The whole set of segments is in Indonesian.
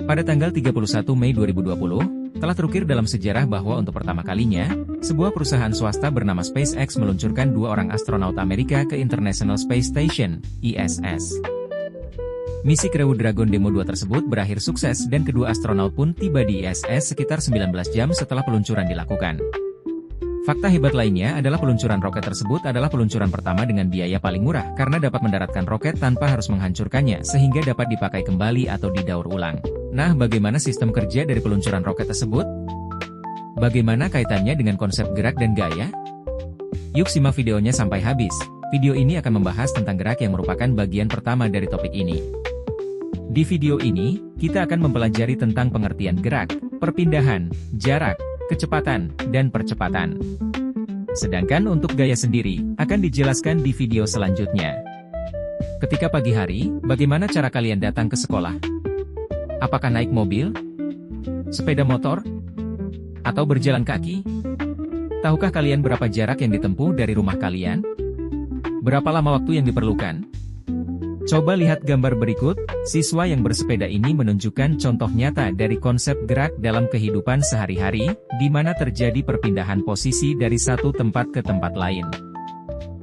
Pada tanggal 31 Mei 2020, telah terukir dalam sejarah bahwa untuk pertama kalinya, sebuah perusahaan swasta bernama SpaceX meluncurkan 2 orang astronaut Amerika ke International Space Station, ISS. Misi Crew Dragon Demo 2 tersebut berakhir sukses dan kedua astronaut pun tiba di ISS sekitar 19 jam setelah peluncuran dilakukan. Fakta hebat lainnya adalah peluncuran roket tersebut adalah peluncuran pertama dengan biaya paling murah karena dapat mendaratkan roket tanpa harus menghancurkannya sehingga dapat dipakai kembali atau didaur ulang. Nah, bagaimana sistem kerja dari peluncuran roket tersebut? Bagaimana kaitannya dengan konsep gerak dan gaya? Yuk simak videonya sampai habis. Video ini akan membahas tentang gerak yang merupakan bagian pertama dari topik ini. Di video ini, kita akan mempelajari tentang pengertian gerak, perpindahan, jarak, kecepatan, dan percepatan. Sedangkan untuk gaya sendiri, akan dijelaskan di video selanjutnya. Ketika pagi hari, bagaimana cara kalian datang ke sekolah? Apakah naik mobil? Sepeda motor? Atau berjalan kaki? Tahukah kalian berapa jarak yang ditempuh dari rumah kalian? Berapa lama waktu yang diperlukan? Coba lihat gambar berikut, siswa yang bersepeda ini menunjukkan contoh nyata dari konsep gerak dalam kehidupan sehari-hari, di mana terjadi perpindahan posisi dari satu tempat ke tempat lain.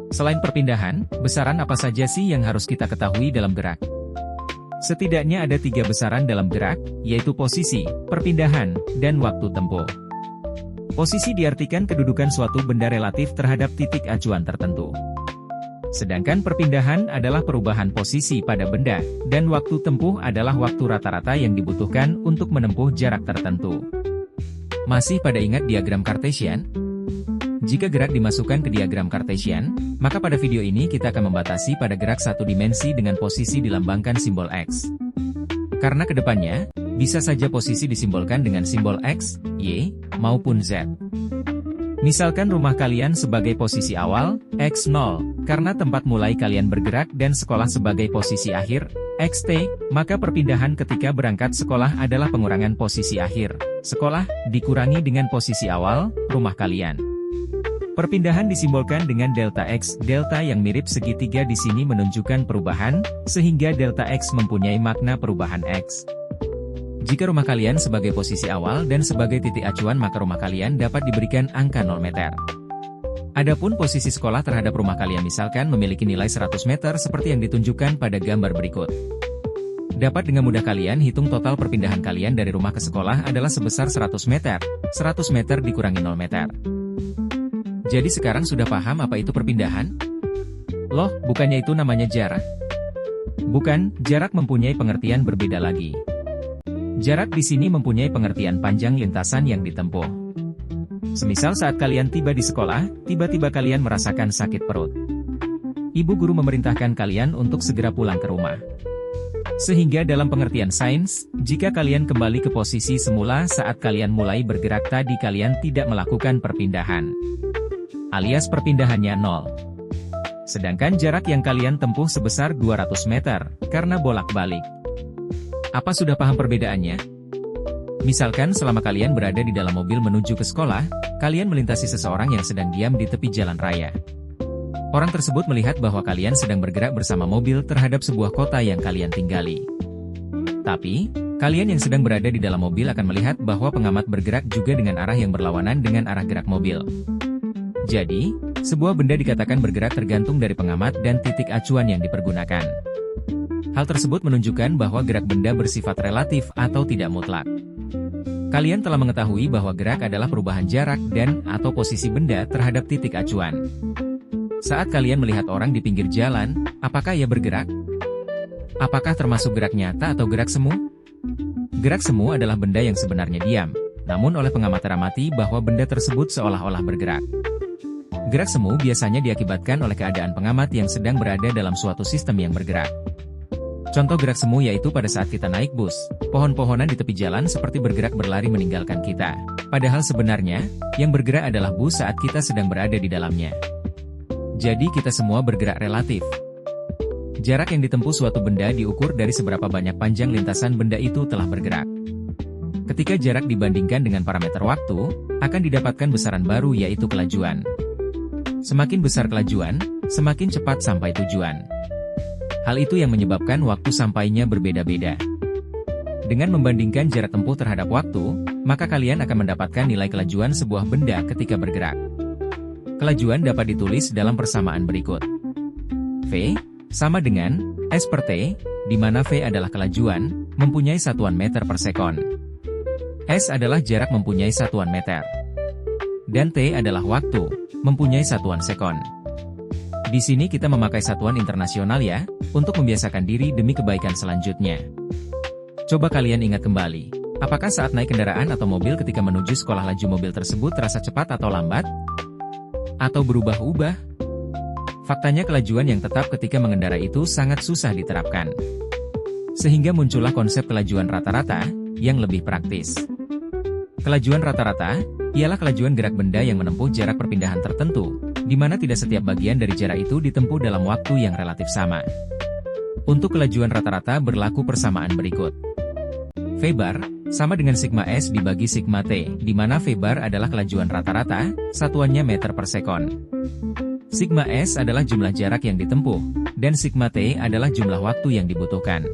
Selain perpindahan, besaran apa saja sih yang harus kita ketahui dalam gerak? Setidaknya ada 3 besaran dalam gerak, yaitu posisi, perpindahan, dan waktu tempuh. Posisi diartikan kedudukan suatu benda relatif terhadap titik acuan tertentu. Sedangkan perpindahan adalah perubahan posisi pada benda, dan waktu tempuh adalah waktu rata-rata yang dibutuhkan untuk menempuh jarak tertentu. Masih pada ingat diagram Cartesian? Jika gerak dimasukkan ke diagram Cartesian, maka pada video ini kita akan membatasi pada gerak satu dimensi dengan posisi dilambangkan simbol X. Karena kedepannya, bisa saja posisi disimbolkan dengan simbol X, Y, maupun Z. Misalkan rumah kalian sebagai posisi awal, X0, karena tempat mulai kalian bergerak dan sekolah sebagai posisi akhir, XT, maka perpindahan ketika berangkat sekolah adalah pengurangan posisi akhir. Sekolah, dikurangi dengan posisi awal, rumah kalian. Perpindahan disimbolkan dengan delta X. Delta yang mirip segitiga di sini menunjukkan perubahan, sehingga delta X mempunyai makna perubahan X. Jika rumah kalian sebagai posisi awal dan sebagai titik acuan maka rumah kalian dapat diberikan angka 0 meter. Adapun posisi sekolah terhadap rumah kalian misalkan memiliki nilai 100 meter seperti yang ditunjukkan pada gambar berikut. Dapat dengan mudah kalian hitung total perpindahan kalian dari rumah ke sekolah adalah sebesar 100 meter. 100 meter dikurangi 0 meter. Jadi sekarang sudah paham apa itu perpindahan? Loh, bukannya itu namanya jarak? Bukan, jarak mempunyai pengertian berbeda lagi. Jarak di sini mempunyai pengertian panjang lintasan yang ditempuh. Semisal saat kalian tiba di sekolah, tiba-tiba kalian merasakan sakit perut. Ibu guru memerintahkan kalian untuk segera pulang ke rumah. Sehingga dalam pengertian sains, jika kalian kembali ke posisi semula saat kalian mulai bergerak tadi kalian tidak melakukan perpindahan. Alias perpindahannya 0. Sedangkan jarak yang kalian tempuh sebesar 200 meter, karena bolak-balik. Apa sudah paham perbedaannya? Misalkan selama kalian berada di dalam mobil menuju ke sekolah, kalian melintasi seseorang yang sedang diam di tepi jalan raya. Orang tersebut melihat bahwa kalian sedang bergerak bersama mobil terhadap sebuah kota yang kalian tinggali. Tapi, kalian yang sedang berada di dalam mobil akan melihat bahwa pengamat bergerak juga dengan arah yang berlawanan dengan arah gerak mobil. Jadi, sebuah benda dikatakan bergerak tergantung dari pengamat dan titik acuan yang dipergunakan. Hal tersebut menunjukkan bahwa gerak benda bersifat relatif atau tidak mutlak. Kalian telah mengetahui bahwa gerak adalah perubahan jarak dan atau posisi benda terhadap titik acuan. Saat kalian melihat orang di pinggir jalan, apakah ia bergerak? Apakah termasuk gerak nyata atau gerak semu? Gerak semu adalah benda yang sebenarnya diam, namun oleh pengamat teramati bahwa benda tersebut seolah-olah bergerak. Gerak semu biasanya diakibatkan oleh keadaan pengamat yang sedang berada dalam suatu sistem yang bergerak. Contoh gerak semu yaitu pada saat kita naik bus, pohon-pohonan di tepi jalan seperti bergerak berlari meninggalkan kita. Padahal sebenarnya, yang bergerak adalah bus saat kita sedang berada di dalamnya. Jadi kita semua bergerak relatif. Jarak yang ditempuh suatu benda diukur dari seberapa banyak panjang lintasan benda itu telah bergerak. Ketika jarak dibandingkan dengan parameter waktu, akan didapatkan besaran baru yaitu kelajuan. Semakin besar kelajuan, semakin cepat sampai tujuan. Hal itu yang menyebabkan waktu sampainya berbeda-beda. Dengan membandingkan jarak tempuh terhadap waktu, maka kalian akan mendapatkan nilai kelajuan sebuah benda ketika bergerak. Kelajuan dapat ditulis dalam persamaan berikut. V sama dengan S per T, di mana V adalah kelajuan, mempunyai satuan meter per sekon. S adalah jarak mempunyai satuan meter. Dan T adalah waktu, mempunyai satuan sekon. Di sini kita memakai satuan internasional ya, untuk membiasakan diri demi kebaikan selanjutnya. Coba kalian ingat kembali, apakah saat naik kendaraan atau mobil ketika menuju sekolah laju mobil tersebut terasa cepat atau lambat? Atau berubah-ubah? Faktanya kelajuan yang tetap ketika mengendarai itu sangat susah diterapkan. Sehingga muncullah konsep kelajuan rata-rata, yang lebih praktis. Kelajuan rata-rata, ialah kelajuan gerak benda yang menempuh jarak perpindahan tertentu, di mana tidak setiap bagian dari jarak itu ditempuh dalam waktu yang relatif sama. Untuk kelajuan rata-rata berlaku persamaan berikut. V bar sama dengan sigma S dibagi sigma T, di mana V bar adalah kelajuan rata-rata, satuannya meter per sekon. Sigma S adalah jumlah jarak yang ditempuh, dan sigma T adalah jumlah waktu yang dibutuhkan.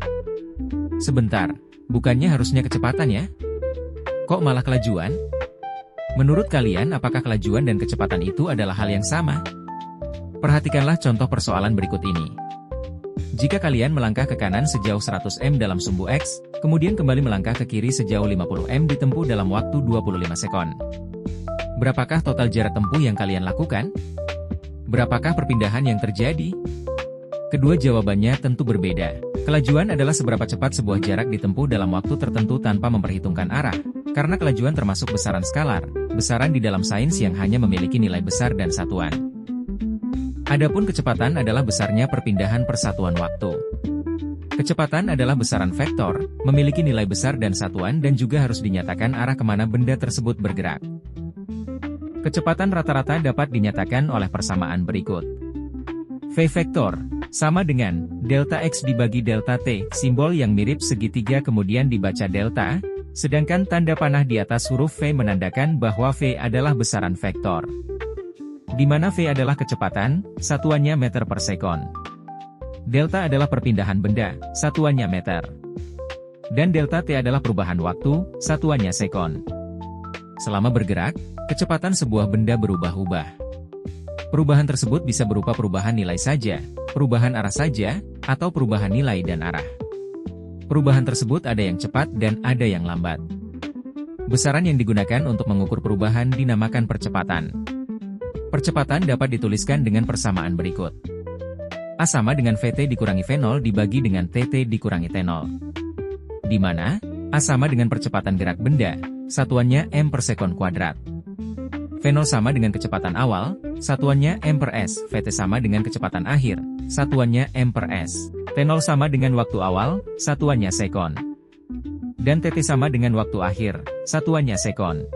Sebentar, bukannya harusnya kecepatan ya? Kok malah kelajuan? Menurut kalian apakah kelajuan dan kecepatan itu adalah hal yang sama? Perhatikanlah contoh persoalan berikut ini. Jika kalian melangkah ke kanan sejauh 100 m dalam sumbu X, kemudian kembali melangkah ke kiri sejauh 50 m ditempuh dalam waktu 25 sekon. Berapakah total jarak tempuh yang kalian lakukan? Berapakah perpindahan yang terjadi? Kedua jawabannya tentu berbeda. Kelajuan adalah seberapa cepat sebuah jarak ditempuh dalam waktu tertentu tanpa memperhitungkan arah, karena kelajuan termasuk besaran skalar, besaran di dalam sains yang hanya memiliki nilai besar dan satuan. Adapun kecepatan adalah besarnya perpindahan persatuan waktu. Kecepatan adalah besaran vektor, memiliki nilai besar dan satuan dan juga harus dinyatakan arah kemana benda tersebut bergerak. Kecepatan rata-rata dapat dinyatakan oleh persamaan berikut. V vektor sama dengan delta X dibagi delta T, simbol yang mirip segitiga kemudian dibaca delta, sedangkan tanda panah di atas huruf V menandakan bahwa V adalah besaran vektor. Di mana V adalah kecepatan, satuannya meter per sekon. Delta adalah perpindahan benda, satuannya meter. Dan delta T adalah perubahan waktu, satuannya sekon. Selama bergerak, kecepatan sebuah benda berubah-ubah. Perubahan tersebut bisa berupa perubahan nilai saja, perubahan arah saja, atau perubahan nilai dan arah. Perubahan tersebut ada yang cepat dan ada yang lambat. Besaran yang digunakan untuk mengukur perubahan dinamakan percepatan. Percepatan dapat dituliskan dengan persamaan berikut. A sama dengan VT dikurangi V0 dibagi dengan TT dikurangi T0. Di mana A sama dengan percepatan gerak benda, satuannya m per sekon kuadrat. V0 sama dengan kecepatan awal, satuannya m per s. VT sama dengan kecepatan akhir, satuannya m per s. T0 sama dengan waktu awal, satuannya sekon. Dan TT sama dengan waktu akhir, satuannya sekon.